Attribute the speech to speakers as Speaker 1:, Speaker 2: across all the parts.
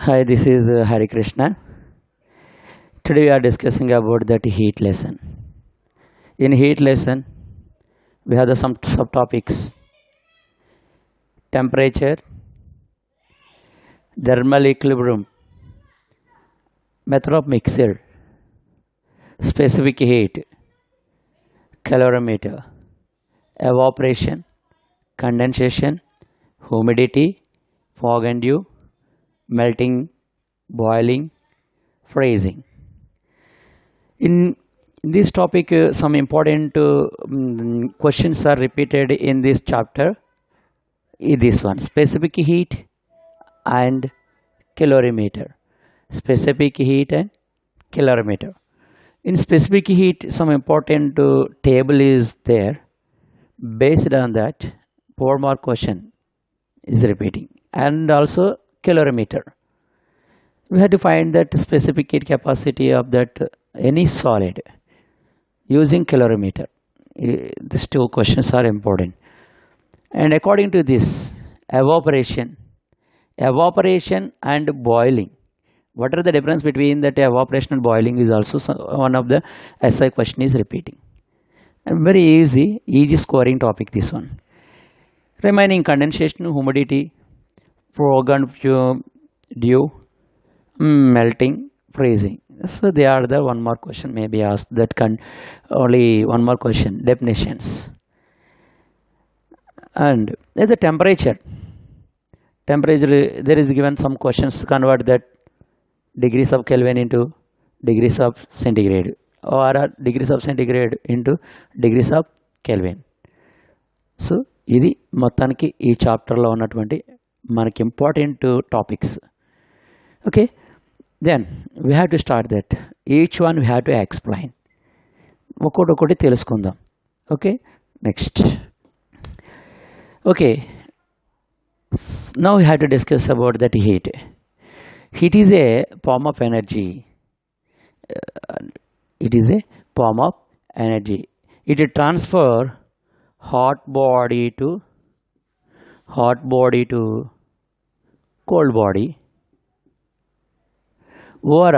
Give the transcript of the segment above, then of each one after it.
Speaker 1: Hi, this is Hari Krishna. Today we are discussing about that heat lesson. In heat lesson, we have some subtopics: temperature, thermal equilibrium, method of mixer, specific heat, calorimeter, evaporation, condensation, humidity, fog and dew, melting, boiling, freezing. In this topic, some important questions are repeated in this chapter. This one: specific heat and calorimeter. Specific heat and calorimeter. In specific heat, some important table is there. Based on that, 4-mark question is repeating, and also calorimeter. We have to find that specific heat capacity of that any solid using calorimeter. These two questions are important. And according to this, evaporation and boiling. What are the difference between that evaporation and boiling is also one of the SI question is repeating. And very easy scoring topic this one. Remaining condensation, humidity, fog and dew, melting, freezing. So they are the 1-mark question may be asked. That can only 1-mark question. Definitions. And there's a temperature. Temperature, there is given some questions to convert that degrees of Kelvin into degrees of centigrade, or degrees of centigrade into degrees of Kelvin. So ఇది మొత్తానికి ఈ చాప్టర్లో ఉన్నటువంటి మనకి important topics. Okay, then we have to start that. Each one we have to explain. ఒక్కొక్కటి తెలుసుకుందాం. Okay, next. Okay, now we have to discuss about that heat. Heat is a form of energy. It is a form of energy. It transfer hot body to cold body, or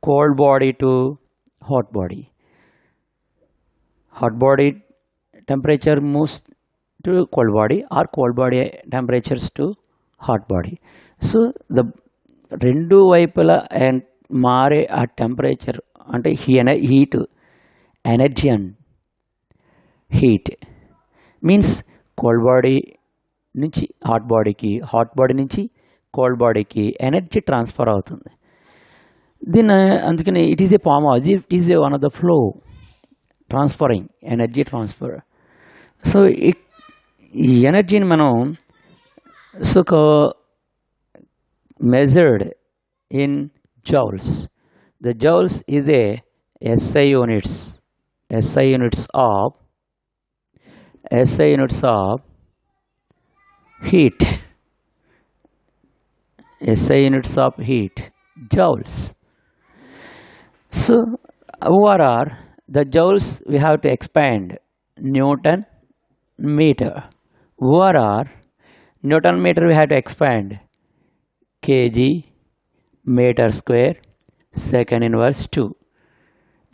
Speaker 1: cold body to hot body. Hot body temperature moves to cold body, or cold body temperatures to hot body. So the రెండు వైపులా మారే ఆ temperature అంటే heat energy and heat means cold body నుంచి hot బాడీకి, hot body నుంచి cold బాడీకి energy transfer అవుతుంది. దీన్ని అందుకని it is a form of, it is a one of the flow transferring energy transfer. So ఈ ఎనర్జీని మనం measured in joules. The joules is a SI units of heat. SI units of heat, joules. So overall the joules we have to expand Newton meter. Overall Newton meter we have to expand kg meter square second inverse 2.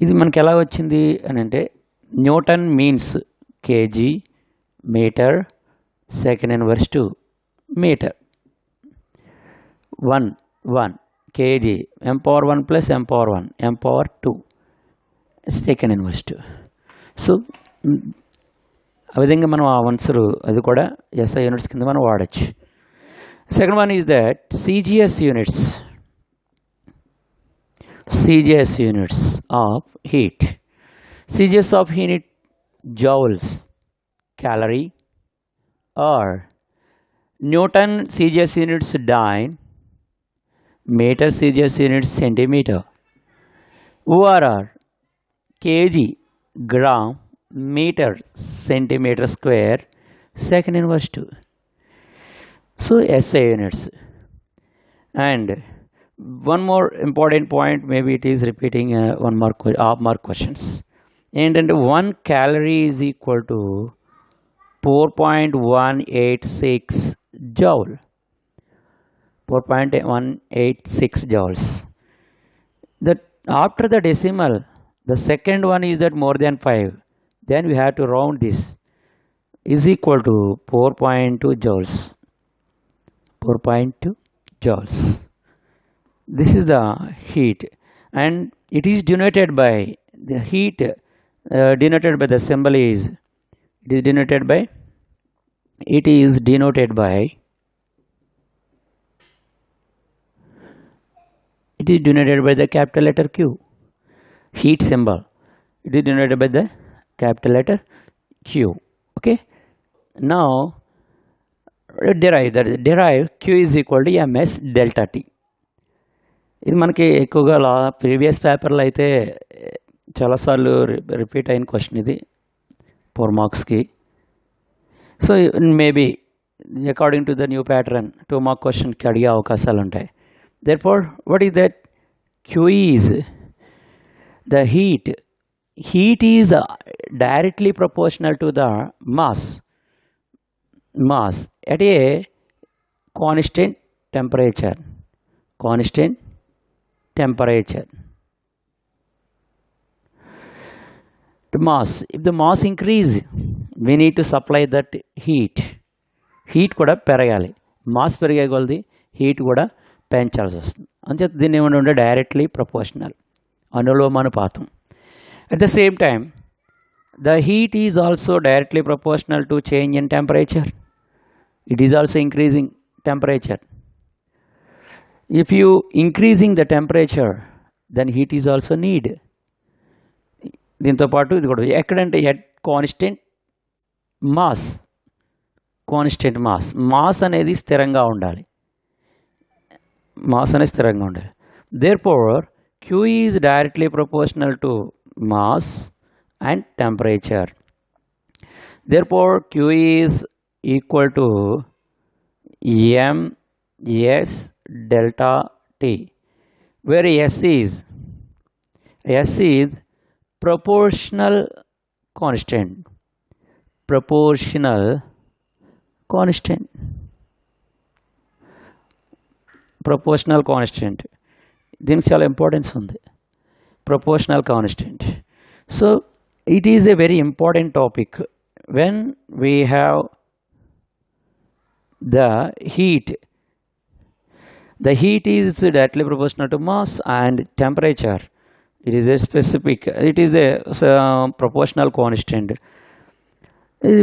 Speaker 1: ఇది మనకి ఎలా వచ్చింది అని అంటే Newton means KG metre second inverse 2 metre 1 KG m power 1 plus m power 1 m power 2 second inverse 2. So ఆ విధంగా మనం ఆ ఆన్సర్ అది కూడా SI యూనిట్స్ కింద మనం వాడచ్చు. Second one is that CGS units of heat. CGS of heat, joules, calorie, or Newton CGS units dyne, meter CGS units centimeter, or kg gram meter centimeter square second inverse 2. So SI units. And one more important point, maybe it is repeating one more half-mark questions. And 1 calorie is equal to 4.186 joule. 4.186 joules. That after the decimal, the second one is that more than 5. Then we have to round this, is equal to 4.2 joules. 4.2 joules. This is the heat, and it is denoted by the heat, denoted by the symbol is, it is denoted by the capital letter Q. Heat symbol, it is denoted by the capital letter Q. Okay, now derive Q is equal to ms delta T. ఇది మనకి ఎక్కువగా previous పేపర్లో అయితే చాలాసార్లు repeat అయిన question ఇది 4 మార్క్స్కి. So maybe according to the new pattern 2 mark క్వశ్చన్కి అడిగే అవకాశాలు ఉంటాయి. Therefore, what is that? Q is the heat. Heat is directly proportional to the mass at a constant temperature. The mass, if the mass increase, we need to supply that heat కూడా పెరగాలి. Mass పెరిగే కొలది heat కూడా పెంచాల్సి వస్తుంది. అంచేత దీన్ని ఏమంటే డైరెక్ట్లీ ప్రపోర్షనల్, అనులోమానుపాతం. At the same time, the heat is also directly proportional to change in temperature. It is also increasing temperature. If you increasing the temperature, then heat is also need. దీంతో పాటు ఇది కూడా ఎక్కడంటే at constant mass అనేది స్థిరంగా ఉండాలి. Therefore, Q is directly proportional to mass and temperature. Therefore, Q is equal to ms delta T, where S is proportional constant. దీనికి చాలా ఇంపార్టెన్స్ ఉంది, proportional constant. So it is a very important topic when we have the heat. The heat is directly proportional to mass and temperature. It is a proportional constant.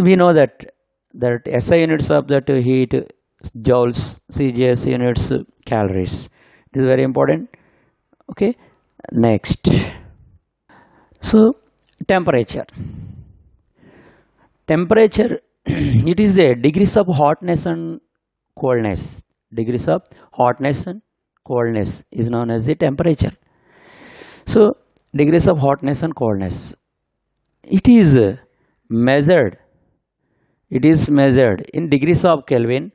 Speaker 1: We know that SI units of that heat, joules, CGS units, calories. It is very important. Okay, next. So temperature, it is the degrees of hotness and coldness. Is known as the temperature. So degrees of hotness and coldness, it is measured in degrees of Kelvin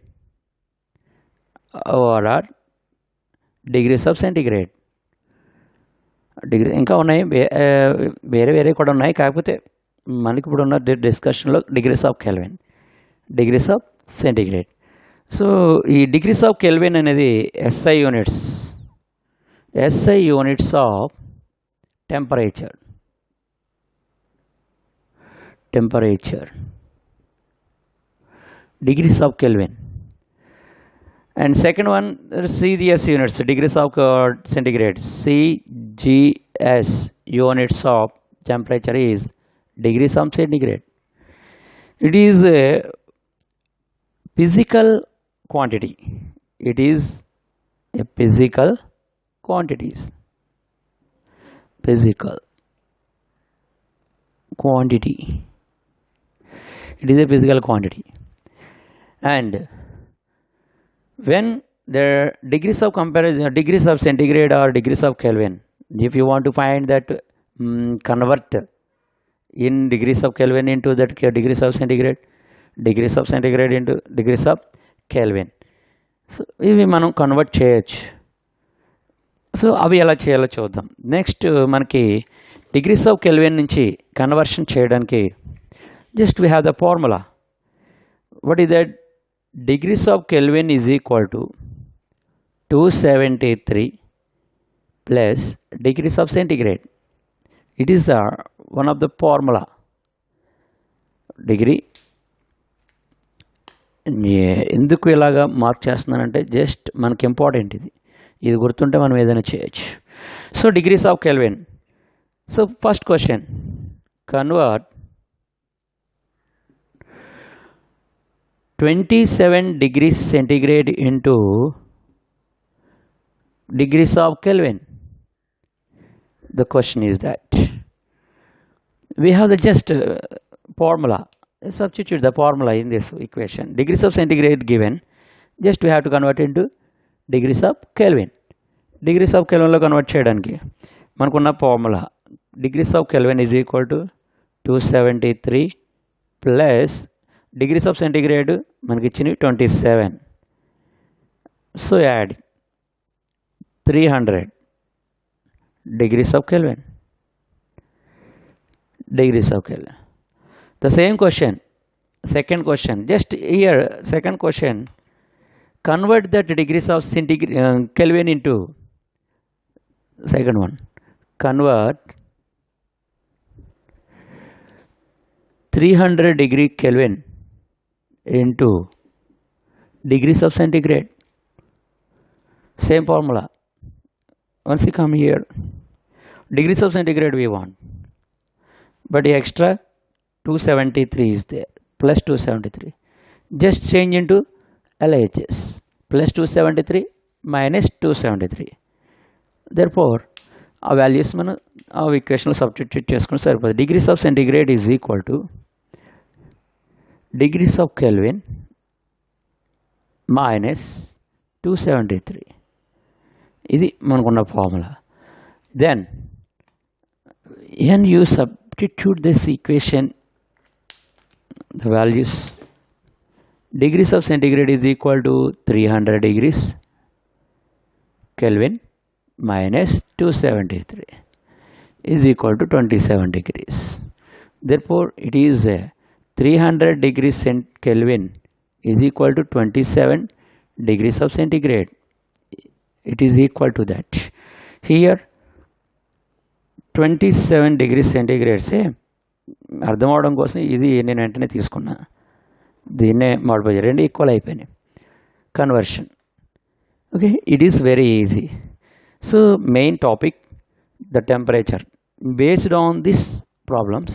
Speaker 1: or degrees of centigrade. ఇంకా ఉన్నాయి, వేరే కూడా ఉన్నాయి. కాకపోతే మనకి ఇప్పుడు ఉన్న డిస్కషన్లో degrees of kelvin, degrees of centigrade. So ఈ డిగ్రీస్ ఆఫ్ కెల్విన్ అనేది SI units of temperature. Degrees of Kelvin. And second one, CGS units, degrees of centigrade. CGS units of temperature is degrees of centigrade. It is a physical quantity. It is a physical quantity. It is a physical quantity. And when the degrees of comparison, degrees of centigrade or degrees of Kelvin, if you want to find that convert in degrees of Kelvin into that degrees of centigrade into degrees of Kelvin, so ఇవి మనం convert చేయొచ్చు. So అవి ఎలా చేయాలో చూద్దాం. Next మనకి degrees of kelvin నుంచి conversion చేయడానికి just we have the formula. What is that? Degrees of Kelvin is equal to 273 plus degrees of centigrade. It is the one of the formula. Degree ఎందుకు ఇలాగా mark చేస్తున్నానంటే just మనకి important ఇది గుర్తుంటే మనం ఏదైనా చేయొచ్చు. So degrees of kelvin. So first question, convert 27 degrees centigrade into degrees of Kelvin. The question is that we have the just formula. Substitute the formula in this equation. Degrees of centigrade given, just we have to convert into degrees of Kelvin. Degrees of Kelvin lo convert cheyadaniki manakunna formula degrees of Kelvin is equal to 273 plus degrees of centigrade మనకి ఇచ్చిన 27. So add 300 degrees of Kelvin. Degrees of Kelvin. The same question, second question, just here second question, convert that degrees of Kelvin into second one. Convert 300 degree Kelvin into degrees of centigrade. Same formula. Once you come here, degrees of centigrade we want, but the extra 273 is there, plus 273. Just change into LHS, plus 273 minus 273. Therefore, our values మనం ఆ ఈక్వేషన్లో substitute చేసుకుని సరిపోతుంది. Degrees of centigrade is equal to degrees of Kelvin minus 273. ఇది మనకున్న formula. Then when you substitute this equation, the values, degrees of centigrade is equal to 300 degrees Kelvin minus 273 is equal to 27 degrees. Therefore, it is 300 degrees Kelvin is equal to 27 degrees of centigrade. It is equal to that. Here 27 degrees centigrade సే అర్థం అవడం కోసం ఇది నేను వెంటనే తీసుకున్నా, దీన్నే మాడిపోయి రెండు equal అయిపోయినాయి. Conversion. Okay, it is very easy. So main topic the temperature based on this problems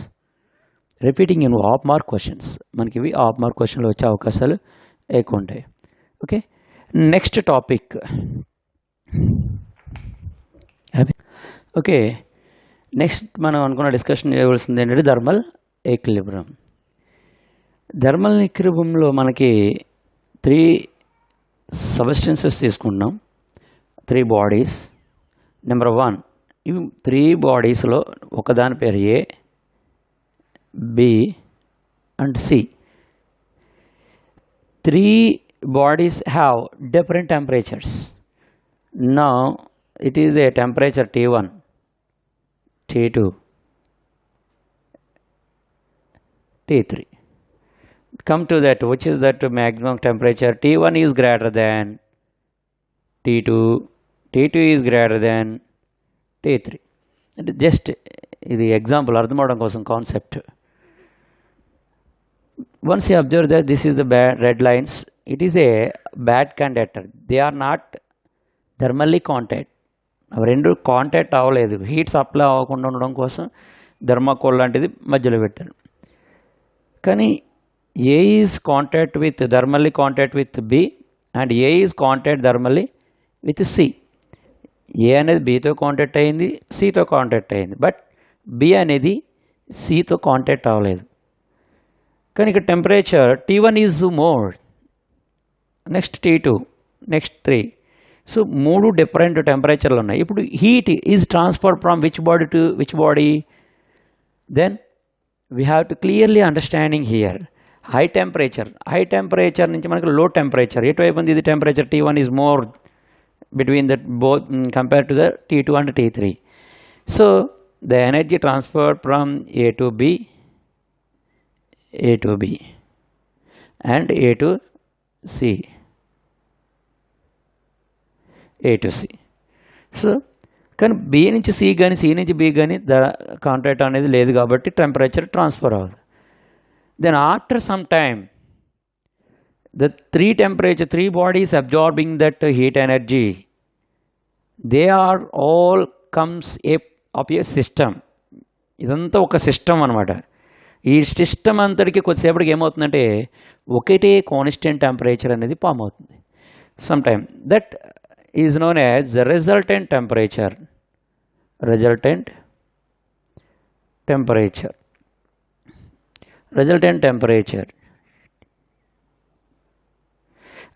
Speaker 1: repeating in half mark questions. మనకి ఇవి హాఫ్ మార్క్ క్వశ్చన్లు వచ్చే అవకాశాలు ఎక్కువ ఉంటాయి. Okay, next topic. Okay, next మనం అనుకున్న డిస్కషన్ చేయవలసింది ఏంటంటే థర్మల్ ఈక్విలిబ్రియం. థర్మల్ ఈక్విలిబ్రియంలో మనకి 3 సబ్స్టెన్సెస్ తీసుకుంటున్నాం, 3 బాడీస్. నెంబర్ 1, ఇవి 3 బాడీస్లో ఒకదాని పేరు ఏ, B and C. 3 bodies have different temperatures. Now it is a temperature T1, T2, T3. Come to that, which is that maximum temperature? T1 is greater than T2, T2 is greater than T3. Just ఇది example అర్థం అవడం కోసం concept. Once you observe that this is the red lines, it is a bad conductor. They are not thermally contact. అవి రెండు contact అవ్వలేదు, heat supply అవ్వకుండా ఉండడం కోసం థర్మాకోల్ లాంటిది మధ్యలో పెట్టారు. కానీ A is contact with thermally contact with B and A is contact thermally with C. A అనేది బితో కాంటాక్ట్ అయ్యింది, సితో కాంటాక్ట్ అయ్యింది, బట్ బి అనేది సితో కాంటాక్ట్ అవ్వలేదు. కానీ ఇక్కడ temperature T1 is more, next T2, next 3. So 3 different టెంపరేచర్లు ఉన్నాయి. ఇప్పుడు heat is transfer from which body to which body? Then we have to clearly understanding here high temperature నుంచి మనకి లో టెంపరేచర్ ఎటువైపు ఉంది? ఇది temperature T1 is more between that both compared to the T2 and T3. So the energy transferred from A to B and A to C A to C. So కానీ B నుంచి C కానీ C నుంచి B కానీ contact అనేది లేదు కాబట్టి temperature transfer అవ్వదు. Then after some time the three bodies absorbing that heat energy, they are all comes of a system. ఇదంతా ఒక సిస్టమ్ అనమాట. ఈ సిస్టమ్ అంతటికి కొద్దిసేపటికి ఏమవుతుందంటే ఒకటే కాన్స్టెంట్ టెంపరేచర్ అనేది ఫామ్ అవుతుంది. Some time that is known as the resultant temperature. Resultant temperature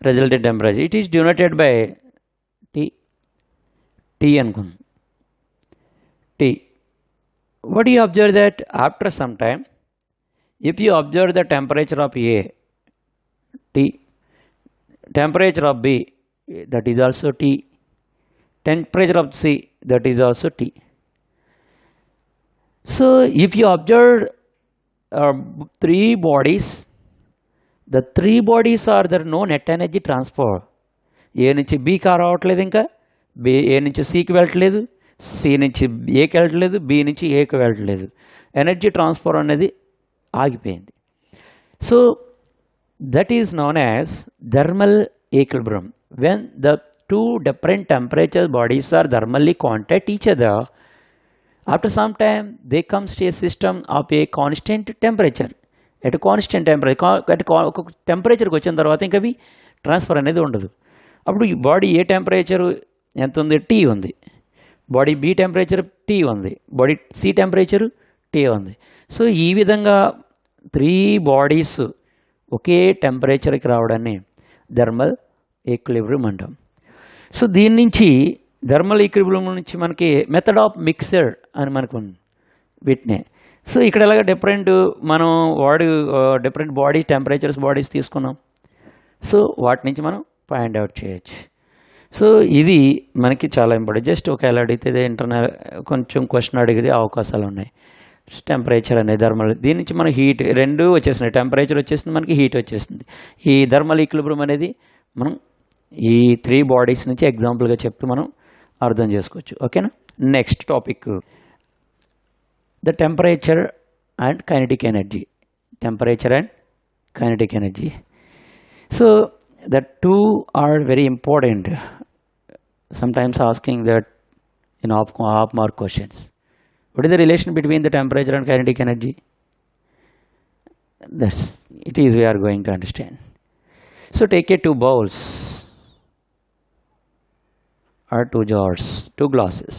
Speaker 1: it is denoted by T అనుకుందాం. T. What do you observe that after some time, if you observe the temperature of A, T, temperature of B, that is also T, temperature of C, that is also T. So if you observe three bodies, the three bodies are there no net energy transfer. ఏ నుంచి బీకి రావట్లేదు, ఇంకా ఏ నుంచి సికి వెళ్ళట్లేదు, C నుంచి ఏకి వెళ్ళట్లేదు, బి నుంచి ఏకి వెళ్ళట్లేదు. ఎనర్జీ ట్రాన్స్ఫర్ అనేది ఆగిపోయింది. So that is known as thermal equilibrium. When the two different temperature bodies are thermally contact each other, after some time they comes to a system of a constant temperature. At constant temperature ఒక టెంపరేచర్కి వచ్చిన తర్వాత ఇంకా అవి transfer అనేది ఉండదు. అప్పుడు ఈ బాడీ ఏ టెంపరేచరు ఎంత ఉంది, టీ ఉంది. బాడీ బి టెంపరేచర్ టీ ఉంది. బాడీ సి టెంపరేచరు టీ ఉంది. సో ఈ విధంగా త్రీ బాడీస్ ఒకే టెంపరేచర్కి రావడాన్ని థర్మల్ ఈక్విలిబ్రియం అంటాం. సో దీని నుంచి థర్మల్ ఈక్విలిబ్రియం నుంచి మనకి మెథడ్ ఆఫ్ మిక్సర్ అని మనకు వీటినే. సో ఇక్కడ ఎలాగ మనం డిఫరెంట్ బాడీస్ టెంపరేచర్స్ బాడీస్ తీసుకున్నాం. సో వాటి నుంచి మనం ఫైండ్ అవుట్ చేయొచ్చు. సో ఇది మనకి చాలా ఇంపార్టెంట్. జస్ట్ ఒకవేళ అడిగితే ఇంటర్నల్ కొంచెం క్వశ్చన్ అడిగితే అవకాశాలు ఉన్నాయి. టెంపరేచర్ అనేది థర్మల్, దీని నుంచి మన హీట్ రెండు వచ్చేసినాయి. టెంపరేచర్ వచ్చేసింది, మనకి హీట్ వచ్చేసింది. ఈ థర్మల్ ఈక్విలిబ్రియం అనేది మనం ఈ త్రీ బాడీస్ నుంచి ఎగ్జాంపుల్గా చెప్తూ మనం అర్థం చేసుకోవచ్చు. ఓకేనా. Next topic, the temperature and kinetic energy. Temperature and kinetic energy. So the two are very important. Sometimes asking that in half mark questions. What is the relation between the temperature and kinetic energy? It is we are going to understand. So take a two bowls or two jars, two glasses.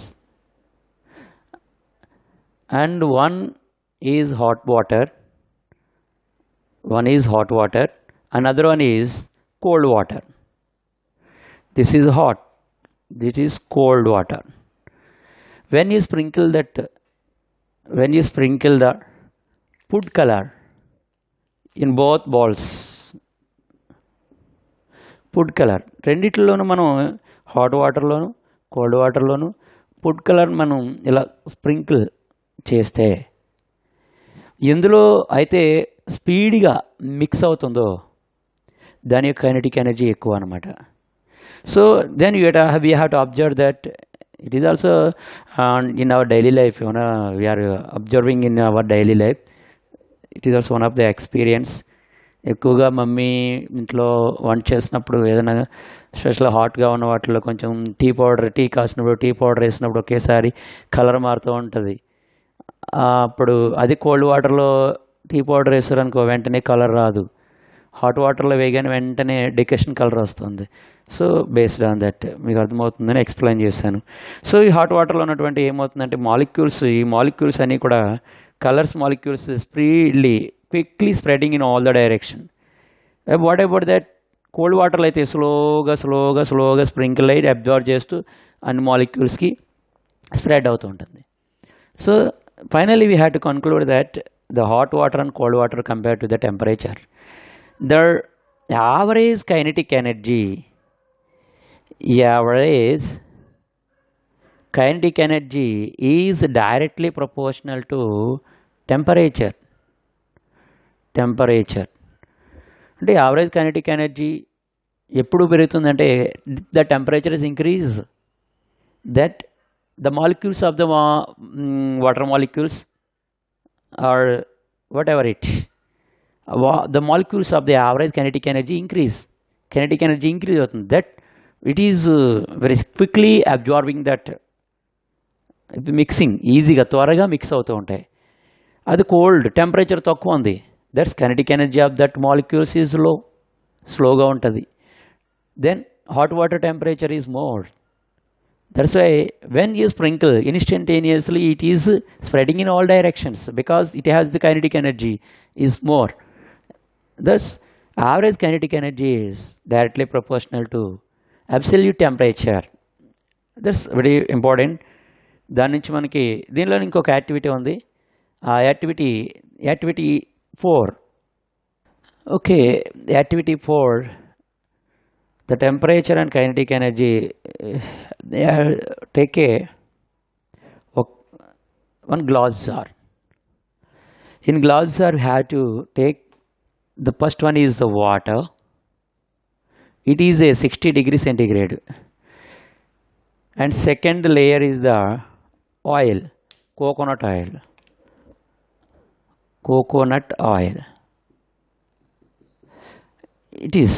Speaker 1: And one is hot water, another one is cold water. This is hot, this is cold water. When you sprinkle the food color in both bowls, food colour రెండిట్లోనూ మనం hot వాటర్లోను cold వాటర్లోను food colour మనం ఇలా sprinkle చేస్తే ఎందులో అయితే స్పీడ్గా మిక్స్ అవుతుందో దాని యొక్క కైనెటిక్ ఎనర్జీ ఎక్కువ అనమాట. So then we have to observe that it is also in our daily life. We are observing in our daily life. It is also one of the experience. ఎక్కువగా మమ్మీ ఇంట్లో వంట చేసినప్పుడు ఏదైనా స్పెషల్ హాట్గా ఉన్న వాటిలో కొంచెం టీ కాసినప్పుడు టీ పౌడర్ వేసినప్పుడు ఒకేసారి కలర్ మారుతూ ఉంటుంది. అప్పుడు అది కోల్డ్ వాటర్లో టీ పౌడర్ వేసారనుకో వెంటనే కలర్ రాదు. హాట్ వాటర్లో వేయగానే వెంటనే డికెషన్ కలర్ వస్తుంది. సో బేస్డ్ ఆన్ దట్ మీకు అర్థమవుతుందని ఎక్స్ప్లెయిన్ చేశాను. సో ఈ హాట్ వాటర్లో ఉన్నటువంటి ఏమవుతుందంటే ఈ మాలిక్యూల్స్ అన్నీ కూడా colours molecules quickly spreading in all the direction. What about that cold వాటర్లో అయితే స్లోగా స్ప్రింకిల్ అయ్యి అబ్జర్వ్ చేస్తూ అన్ని మాలిక్యూల్స్కి స్ప్రెడ్ అవుతూ ఉంటుంది. So finally we have to conclude that the hot water and cold water compare to the temperature, the average kinetic energy is directly proportional to temperature. అంటే average kinetic energy ఎప్పుడు పెరుగుతుందంటే the temperature is increase that the molecules of the water molecules or whatever it the molecules of the average kinetic energy increase అవుతుంది that it is very quickly absorbing that mixing ఈజీగా త్వరగా mix అవుతూ ఉంటాయి. అది cold temperature తక్కువ ఉంది, that's kinetic energy of that molecules is low, స్లోగా ఉంటుంది. Then hot water temperature is more. That's why when you sprinkle instantaneously, it is spreading in all directions because it has the kinetic energy is more. Thus, average kinetic energy is directly proportional to absolute temperature. That's very important. దాని నుంచి మనకి దీనిలో ఇంకొక activity ఉంది. ఆ activity 4. Okay, activity 4, the temperature and kinetic energy, take one glass jar. In glass jar we have to take, the first one is the water. It is a 60 degree centigrade, and second layer is the oil, coconut oil. It is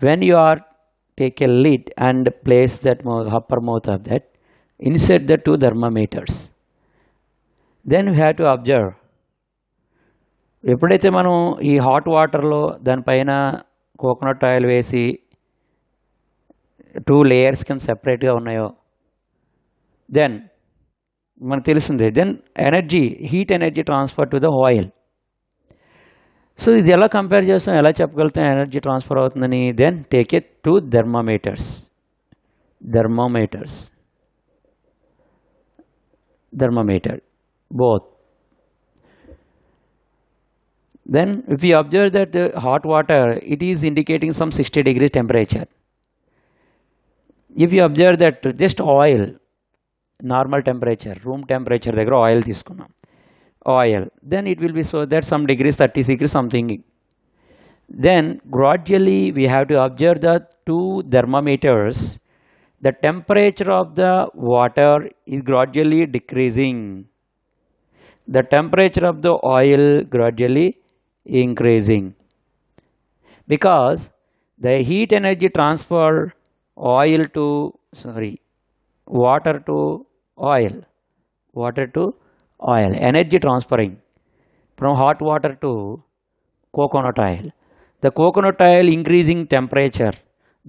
Speaker 1: when you are take a lid and place that upper mouth of that, insert the 2 thermometers. Then we have to observe, ఎప్పుడైతే మనం ఈ hot వాటర్లో దానిపైన coconut oil వేసి 2 layers కింద సెపరేట్గా ఉన్నాయో, then మనకు తెలిసిందే, then heat energy transfer to the oil. So ఇది ఎలా కంపేర్ చేస్తాం, ఎలా చెప్పగలుగుతాం ఎనర్జీ ట్రాన్స్ఫర్ అవుతుందని? Then take it 2 thermometers. Both. Then if you observe that the hot water, it is indicating some 60 degrees temperature. If you observe that just oil, normal temperature, room temperature దగ్గర oil తీసుకున్నాం, then it will be so that some degrees, 30 degrees something. Then gradually we have to observe the 2 thermometers. The temperature of the water is gradually decreasing, the temperature of the oil gradually increasing, because the heat energy transfer water to oil, energy transferring from hot water to coconut oil. The coconut oil increasing temperature,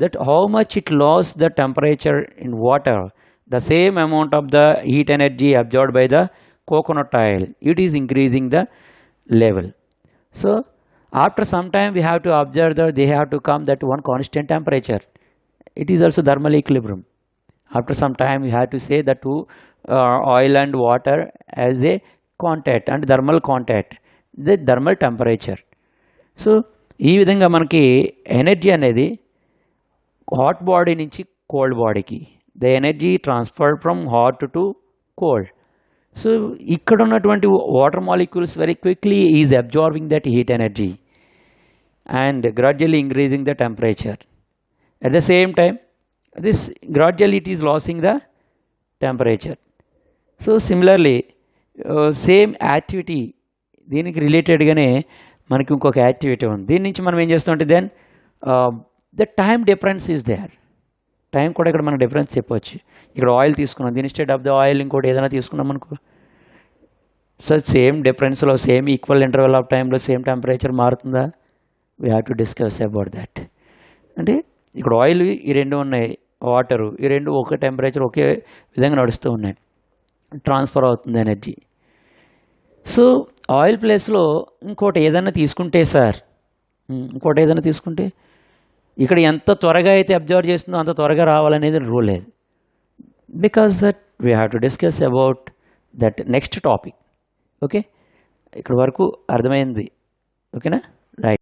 Speaker 1: that how much it lost the temperature in water, the same amount of the heat energy absorbed by the coconut oil, it is increasing the level. So after some time we have to observe that they have to come that one constant temperature. It is also thermal equilibrium. After some time we have to say the 2 oil and water as a contact and thermal contact, the thermal temperature. So ఈ విధంగా మనకి energy అనేది hot body నుంచి cold బాడీకి, the energy transferred from hot to cold. So ఇక్కడ ఉన్నటువంటి water molecules very quickly is absorbing that heat energy and gradually increasing the temperature. At the same time this gradually it is losing the temperature. So similarly same activity దీనికి రిలేటెడ్గానే మనకి ఇంకొక activity ఉంది. దీని నుంచి మనం ఏం చేస్తామంటే then the time difference is there. Time కూడా ఇక్కడ మనం డిఫరెన్స్ చెప్పవచ్చు. ఇక్కడ ఆయిల్ తీసుకున్నాం, దీని ఇన్స్టెడ్ ఆఫ్ ద ఆయిల్ ఇంకోటి ఏదైనా తీసుకున్నాం అనుకో, సో సేమ్ డిఫరెన్స్లో సేమ్ ఈక్వల్ ఇంటర్వెల్ ఆఫ్ టైంలో సేమ్ టెంపరేచర్ మారుతుందా? We have to discuss about that. అంటే ఇక్కడ ఆయిల్ ఈ 2 ఉన్నాయి, వాటరు ఈ 2 ఒకే టెంపరేచర్ ఒకే విధంగా నడుస్తూ ఉన్నాయి, ట్రాన్స్ఫర్ అవుతుంది ఎనర్జీ. సో ఆయిల్ ప్లేస్లో ఇంకోటి ఏదైనా తీసుకుంటే సార్, ఇంకోటి ఏదైనా తీసుకుంటే ఇక్కడ ఎంత త్వరగా అయితే అబ్జర్వ్ చేస్తుందో అంత త్వరగా రావాలనేది రూల్ లేదు. Because that we have to discuss about that next topic. Okay, ఇక్కడ వరకు అర్థమైంది. ఓకేనా? రైట్.